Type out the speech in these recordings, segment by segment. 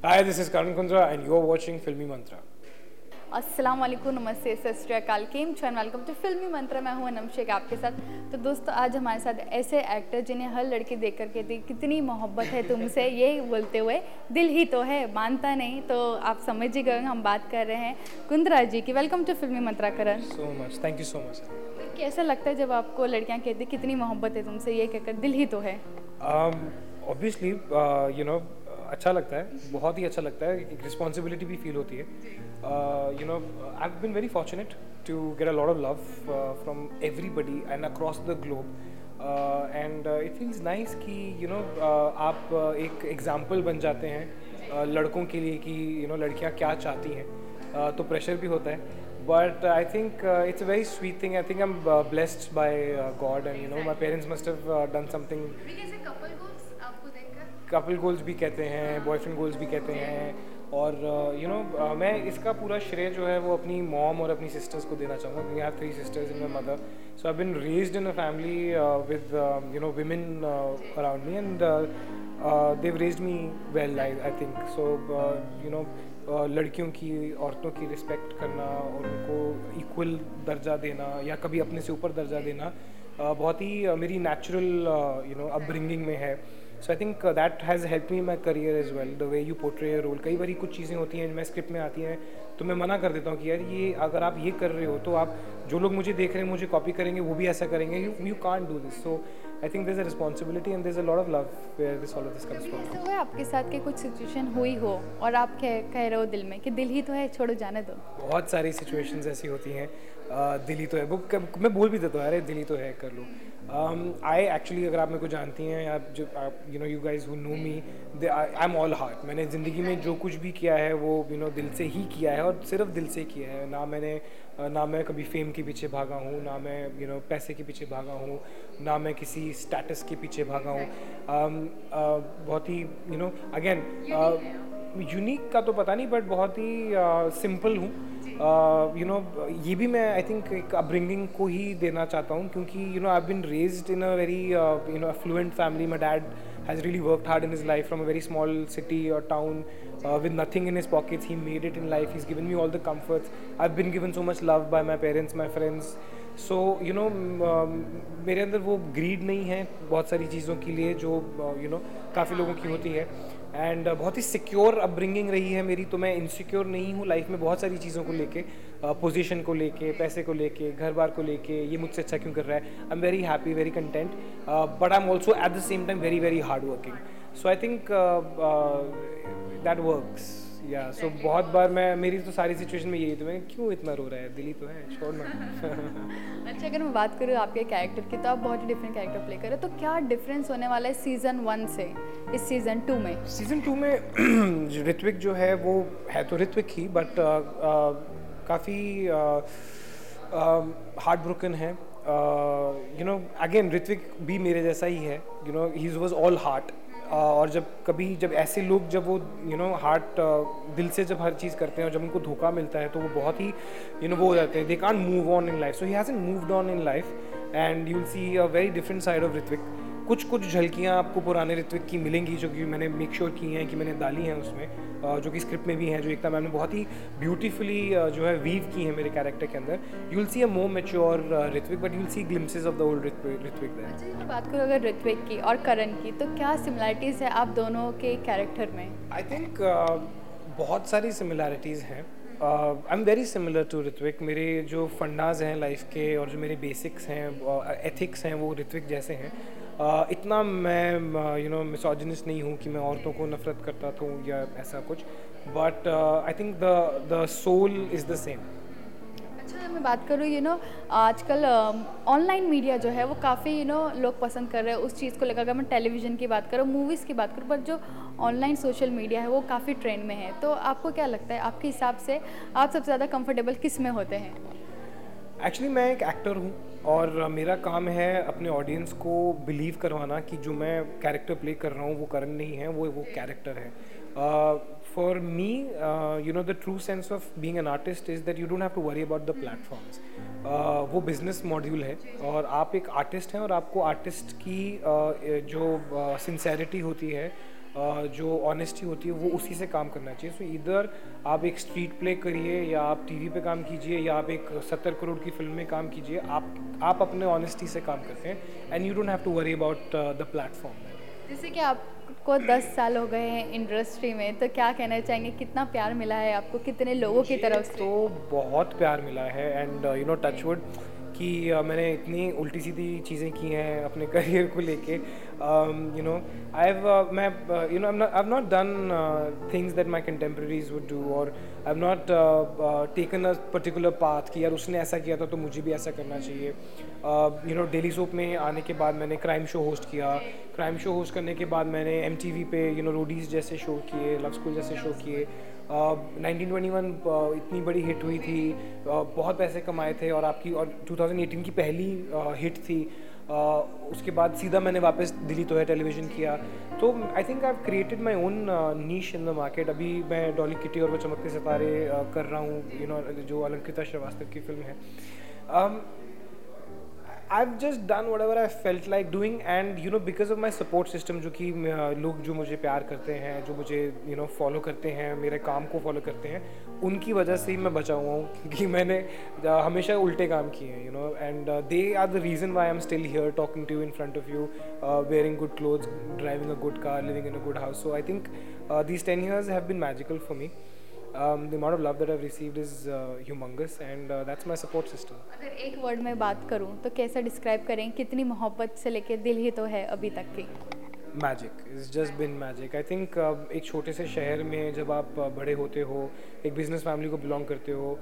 Hi, this is Karan Kundra and you're watching Filmy Mantra. अस्सलाम वालेकुम, नमस्ते, सत श्री अकाल, केम छो एंड वेलकम टू फिल्मी मंत्रा। मैं हूं अनम शेख आपके साथ। तो दोस्तों, आज हमारे साथ ऐसे एक्टर जिन्हें हर लड़की देख कर कहती कितनी मोहब्बत है तुमसे, ये बोलते हुए दिल ही तो है मानता नहीं। तो आप समझ ही गए, हम बात कर रहे हैं कुंद्रा जी की। वेलकम टू फिल्मी मंत्रा करण। So much, thank you so much. कैसा लगता है जब आपको लड़कियां कहती कितनी मोहब्बत है तुमसे, ये कहकर दिल ही तो है? Obviously, अच्छा लगता है, बहुत ही अच्छा लगता है, एक रिस्पॉन्सिबिलिटी भी फील होती है। I have been very fortunate to get a lot of love from everybody and across the globe and it feels nice कि आप एक एग्जाम्पल बन जाते हैं लड़कों के लिए कि लड़कियां क्या चाहती हैं। तो प्रेशर भी होता है, but I think it's a very sweet thing. I think I'm blessed by God, and my parents must have done something. Couple goals भी कहते हैं, बॉयफ्रेंड गोल्स भी कहते हैं, और मैं इसका पूरा श्रेय जो है वो अपनी मॉम और अपनी सिस्टर्स को देना चाहूँगा, क्योंकि I have 3 sisters and my mother. So I've been raised in a family with women around me, and they've raised me well, I think. So लड़कियों की, औरतों की रिस्पेक्ट करना और उनको इक्वल दर्जा देना या कभी अपने से ऊपर दर्जा देना बहुत ही मेरी नेचुरल अपब्रिंगिंग में है। So I think that has help me my career as well, the way you portray role. कई बार कुछ चीज़ें होती हैं मैं स्क्रिप्ट में आती हैं तो मैं मना कर देता हूँ कि यार ये अगर आप ये कर रहे हो तो आप जो लोग मुझे देख रहे हैं मुझे कॉपी करेंगे, वो भी ऐसा करेंगे। You can't do this. So I think there is a responsibility and there is a lot of love where this all of this comes from. ऐसा हुआ आपके साथ कि कुछ सिचुएशन हुई हो और आप कह रहे हो दिल में कि दिल ही तो है, छोड़ो जाने दो? बहुत सारी सिचुएशंस ऐसी होती हैं, दिल ही तो है, वो मैं बोल भी देता हूँ अरे दिल ही तो है, कर लो। आई एक्चुअली, अगर आप मेरे को जानती हैं या जो you guys who know me, I am all heart. मैंने ज़िंदगी में जो कुछ भी किया है वो दिल से ही किया है, और सिर्फ दिल से किया है। ना मैं कभी फेम के पीछे भागा हूँ, ना मैं पैसे के पीछे भागा हूँ, ना मैं किसी स्टेटस के पीछे भागा हूँ। बहुत ही अगेन यूनिक का तो पता नहीं, बट बहुत ही सिंपल हूँ। ये भी मैं आई थिंक एक अपब्रिंगिंग को ही देना चाहता हूँ, क्योंकि I have been raised in a very affluent family. My dad has really worked hard in his life from a very small city or town with nothing in his pockets. He made it in life. He's given me all the comforts. I've been given so much love by my parents, my friends. सो मेरे अंदर वो grid नहीं है बहुत सारी चीज़ों के लिए जो काफ़ी लोगों की होती है। एंड बहुत ही सिक्योर अपब्रिंगिंग रही है मेरी, तो मैं इनसिक्योर नहीं हूँ लाइफ में बहुत सारी चीज़ों को लेके, पोजीशन को लेके, पैसे को लेके, घर बार को लेके, ये मुझसे अच्छा क्यों कर रहा है। आई am very happy, very content, but I am also at the same time very very hard working. So I think that works. या सो बहुत बार मेरी तो सारी सिचुएशन में यही, तो मैं क्यों इतना रो रहा है, दिल ही तो है, छोड़ना। अच्छा, अगर मैं बात करूँ आपके कैरेक्टर की, तो आप बहुत ही डिफरेंट कैरेक्टर प्ले कर रहे हो, तो क्या डिफरेंस होने वाला है सीज़न 1 से इस सीज़न 2 में? सीज़न 2 में ऋत्विक जो है वो है तो ऋत्विक ही, बट काफ़ी हार्ट ब्रोकन है। अगेन ऋत्विक भी मेरे जैसा ही है, ही वॉज ऑल हार्ट। और जब ऐसे लोग जब वो हार्ट दिल से जब हर चीज़ करते हैं और जब उनको धोखा मिलता है तो वो बहुत ही वो हो जाते हैं, they can't move on in life. So he hasn't moved on in life, and you will see a very different side of Ritvik. कुछ झलकियाँ आपको पुराने ऋत्विक की मिलेंगी, जो कि मैंने मेक श्योर की हैं कि मैंने डाली हैं उसमें, जो कि स्क्रिप्ट में भी हैं, जो एकता मैम ने बहुत ही ब्यूटीफुली जो है वीव की हैं मेरे कैरेक्टर के अंदर। You will see a more mature Ritvik, but you will see glimpses of the old Ritvik there. अच्छा, मैं बात करूँ अगर ऋत्विक की और करण की, तो क्या सिमिलरिटीज़ है आप दोनों के कैरेक्टर में? आई थिंक बहुत सारी सिमिलैरिटीज़ हैं। I am very similar to Ritvik. मेरे जो फंडाज हैं लाइफ के और जो मेरे बेसिक्स हैं, एथिक्स हैं, वो ऋत्विक जैसे हैं। इतना मैं मिसोजिनिस्ट नहीं हूँ कि मैं औरतों को नफरत करता था या ऐसा कुछ, but I think the soul is the same. अच्छा, मैं बात करूँ आजकल ऑनलाइन मीडिया जो है वो काफ़ी लोग पसंद कर रहे हैं उस चीज़ को लेकर। अगर मैं टेलीविज़न की बात करूँ, मूवीज़ की बात करूँ, पर जो ऑनलाइन सोशल मीडिया है वो काफ़ी ट्रेंड में है। तो आपको क्या लगता है, आपके हिसाब से आप सबसे ज़्यादा कंफर्टेबल किस में होते हैं? एक्चुअली मैं एक एक्टर हूँ और मेरा काम है अपने ऑडियंस को बिलीव करवाना कि जो मैं कैरेक्टर प्ले कर रहा हूँ वो करण नहीं है, वो कैरेक्टर है। For me the true sense of being an artist is that you don't have to worry about the platforms. वो बिजनेस मॉड्यूल है और आप एक आर्टिस्ट हैं और आपको आर्टिस्ट की जो सिंसेरिटी होती है जो ऑनेस्टी होती है वो उसी से काम करना चाहिए. सो इधर आप एक स्ट्रीट प्ले करिए या आप टीवी पे काम कीजिए या आप एक 70 करोड़ की फिल्म में काम कीजिए, आप अपने ऑनेस्टी से काम करते हैं and you don't have to worry about the platform. जैसे कि आपको 10 साल हो गए हैं इंडस्ट्री में, तो क्या कहना चाहेंगे, कितना प्यार मिला है आपको, कितने लोगों की तरफ से? तो बहुत प्यार मिला है एंड यू नो टचवुड कि मैंने इतनी उल्टी सीधी चीज़ें की हैं अपने करियर को लेके. You know I have not done things that my contemporaries would do और I have not taken a particular path कि यार उसने ऐसा किया था तो मुझे भी ऐसा करना चाहिए. यू नो डेली सोप में आने के बाद मैंने क्राइम शो होस्ट किया. क्राइम शो होस्ट करने के बाद मैंने MTV पे यू नो रोडीज़ जैसे शो किए, लव स्कूल जैसे शो किए. 1921 इतनी बड़ी हिट हुई थी, बहुत पैसे कमाए थे और 2018 की पहली हिट थी. उसके बाद सीधा मैंने वापस दिल्ली तो है टेलीविज़न किया. तो आई think I have created my own niche in the market. अभी मैं डॉली किटी और वो चमकते सितारे कर रहा हूँ, यू नो जो अलंकृता श्रीवास्तव की फिल्म है. I've just done whatever I felt like doing and you know because of my support system जो कि लोग जो मुझे प्यार करते हैं, जो मुझे you know फॉलो करते हैं, मेरे काम को फॉलो करते हैं, उनकी वजह से ही मैं बचा हुआ हूँ क्योंकि मैंने हमेशा उल्टे काम किए हैं, you know, and they are the reason why I'm still here talking to you in front of you, wearing good clothes, driving a good car, living in a good house. So I think these 10 years have been magical for me. The amount of love that I've received is humongous and that's my support system. अगर एक word में बात करूं तो कैसा describe करें, कितनी मोहब्बत से लेके दिल ही तो है अभी तक की? Magic, it's just been magic. I think एक छोटे से शहर में जब आप बड़े होते हो, एक बिजनेस फैमिली को बिलोंग करते हो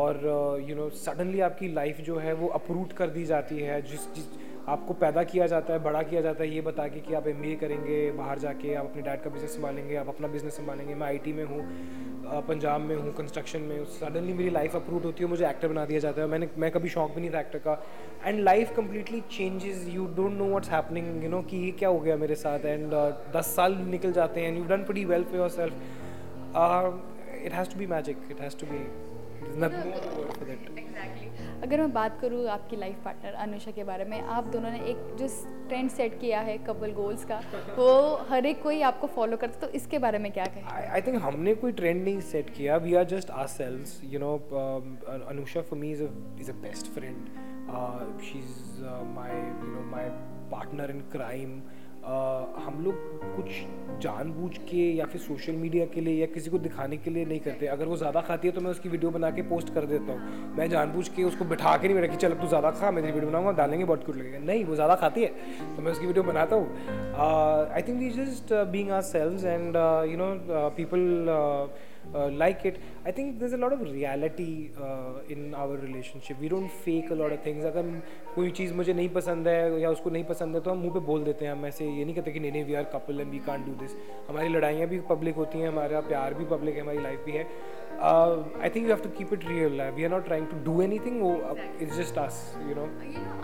और यू नो सडनली आपकी लाइफ जो है वो अपरूट कर दी जाती है. जिस आपको पैदा किया जाता है, बड़ा किया जाता है ये बता के कि आप MBA करेंगे, बाहर जाके आप अपने डैड का बिज़नेस संभालेंगे, आप अपना बिज़नेस संभालेंगे. मैं IT में हूँ, पंजाब में हूँ, कंस्ट्रक्शन में. सडनली मेरी लाइफ अप्रूव होती है, मुझे एक्टर बना दिया जाता है. मैं कभी शौक भी नहीं था एक्टर का and life completely changes. You don't know what's happening, you know कि ये क्या हो गया मेरे साथ. एंड 10 साल निकल जाते हैं and you done pretty well for yourself. It has to be magic, it has to be, nothing more to word for that. Exactly. अगर मैं बात करूँ आपकी लाइफ पार्टनर अनुषा के बारे में, आप दोनों ने एक जो ट्रेंड सेट किया है कपल गोल्स का, वो हर एक कोई आपको फॉलो करता, तो इसके बारे में क्या कहें? आई थिंक हमने कोई ट्रेंड नहीं सेट किया. We are just ourselves, you know. Anusha for me is a best friend. She is my partner in crime. हम लोग कुछ जानबूझ के या फिर सोशल मीडिया के लिए या किसी को दिखाने के लिए नहीं करते. अगर वो ज़्यादा खाती है तो मैं उसकी वीडियो बना के पोस्ट कर देता हूँ. मैं जानबूझ के उसको बिठा के नहीं बैठा कि चल तू ज़्यादा खा, मैं तेरी वीडियो बनाऊंगा, डालेंगे बहुत क्यूट लगेगा. नहीं, वो ज़्यादा खाती है तो मैं उसकी वीडियो बनाता हूँ. I think we just being ourselves and you know people like it. I think there's a lot of reality in our relationship. We don't fake a lot of things. अगर कोई चीज़ मुझे नहीं पसंद है या उसको नहीं पसंद है तो हम मुंह पे बोल देते हैं. हम ऐसे ये नहीं कहते कि नहीं we are couple and we can't do this. हमारी लड़ाइयाँ भी पब्लिक होती हैं, हमारा प्यार भी पब्लिक है, हमारी लाइफ भी है. I think you have to keep it real. We are not trying to do anything. It's just us, you know.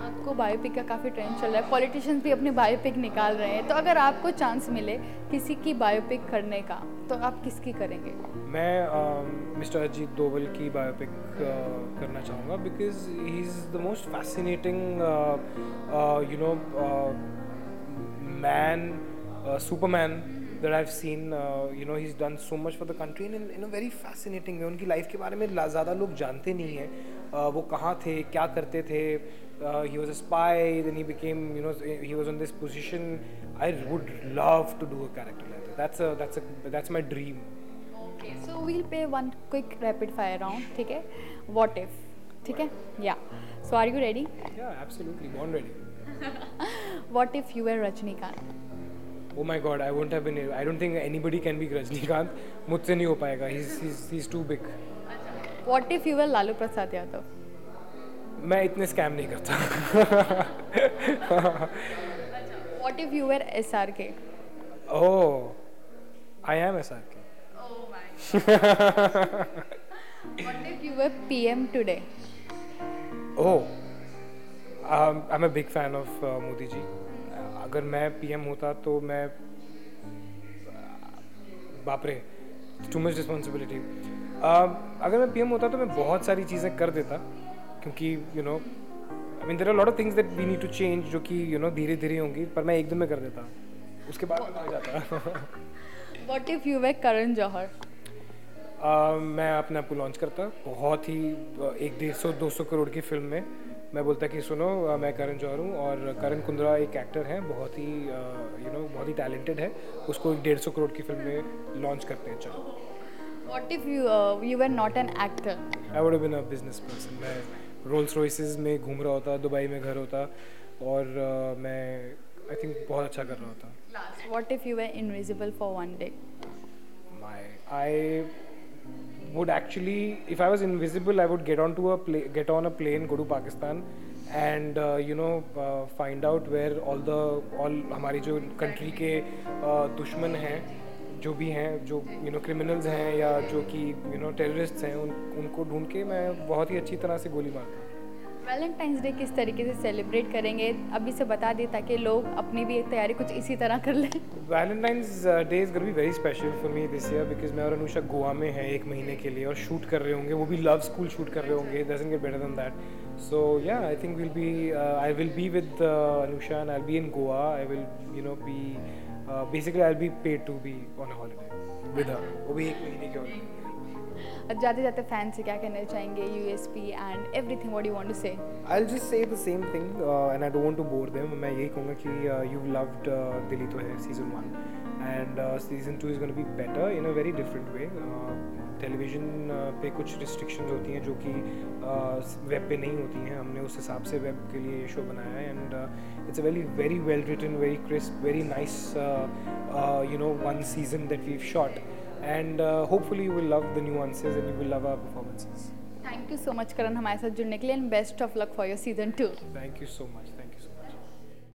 आपको बायोपिक का काफ़ी ट्रेंड चल रहा है, पॉलिटिशियंस भी अपने बायोपिक निकाल रहे हैं, तो अगर आपको चांस मिले किसी की बायोपिक करने का तो आप किसकी करेंगे? मैं मिस्टर अजीत डोभाल की बायोपिक करना चाहूँगा because he is the most fascinating you know man, Superman that I've seen. You know, he's done so much for the country in a very fascinating way. उनकी लाइफ के बारे में ज़्यादा लोग जानते नहीं हैं. वो कहाँ थे, क्या करते थे. He was a spy, then he became, you know, he was on this position. I would love to do a character like that. That's my dream. Okay, so we'll play one quick rapid fire round. ठीक है? What if? ठीक है? Yeah. So are you ready? Yeah, absolutely. Born ready. What if you were Rajnikant? Oh my God, I won't have been. I don't think anybody can be Rajnikant. मुझसे नहीं हो पाएगा. He's too big. What if you were Lalu Prasad Yadav? मैं इतने scam नहीं करता. What if you were SRK? Oh, I am SRK. Oh my God. What if you were PM today? Oh, I'm a big fan of Modi ji. अगर मैं PM होता तो मैं, बाप रे, टू मच रिस्पॉन्सिबिलिटी. अगर मैं PM होता तो मैं बहुत सारी चीज़ें कर देता क्योंकि you know I mean there are lot of things that we need to change जो कि यू नो धीरे धीरे होंगी, पर मैं एक दिन में कर देता. उसके बाद मैं जाता। व्हाट इफ यू वे करण जौहर? मैं अपने आप को लॉन्च करता बहुत ही 150-200 करोड़ की फिल्म में। मैं बोलता कि सुनो मैं करण जौहर हूँ और करण कुंद्रा एक एक्टर है, बहुत ही बहुत ही टैलेंटेड है, उसको 150 करोड़ की फिल्म में लॉन्च करते हैं। चलो। What if you were not an actor? I would have been a business person. मैं रोल्स रॉयसेस में घूम रहा होता, दुबई में घर होता और मैं आई थिंक बहुत अच्छा कर रहा होता। What if you were invisible for one day? I would actually, if I was invisible, I would get on a plane, go to Pakistan, and find out where all हमारी जो country के दुश्मन हैं, जो भी हैं, जो criminals हैं या जो कि terrorists हैं, उनको ढूंढ के मैं बहुत ही अच्छी तरह से गोली मारता हूँ। वैलेंटाइंस डे किस तरीके से सेलिब्रेट करेंगे अभी से बता दें ताकि लोग अपनी भी एक तैयारी कुछ इसी तरह कर लें। Valentine's day is gonna be very special for me this year because मैं और अनुषा गोवा में हैं 1 महीने के लिए और शूट कर रहे होंगे, वो भी लव स्कूल शूट कर रहे होंगे। It doesn't get better than that. So yeah I think I will be with Anusha and I will be in Goa. I will be basically I will be paid to be on a holiday with her, वो भी 1 महीने के holiday. जाते जाते fan से क्या कहना चाहेंगे? USP and everything, what you want to say? I will just say the same thing and I don't want to bore them. मैं यही कहूँगा कि यू लव्ड दिल्ली तो है season 1 and season 2 is gonna be better in a very different way. Television पे कुछ restrictions होती हैं जो कि वेब पे नहीं होती हैं। हमने उस हिसाब से वेब के लिए ये शो बनाया है and it's a very well written, very crisp, very nice one season that we've shot and hopefully you will love the nuances and you will love our performances. Thank you so much Karan हमारे साथ जुड़ने के लिए and best of luck for your season 2. Thank you so much.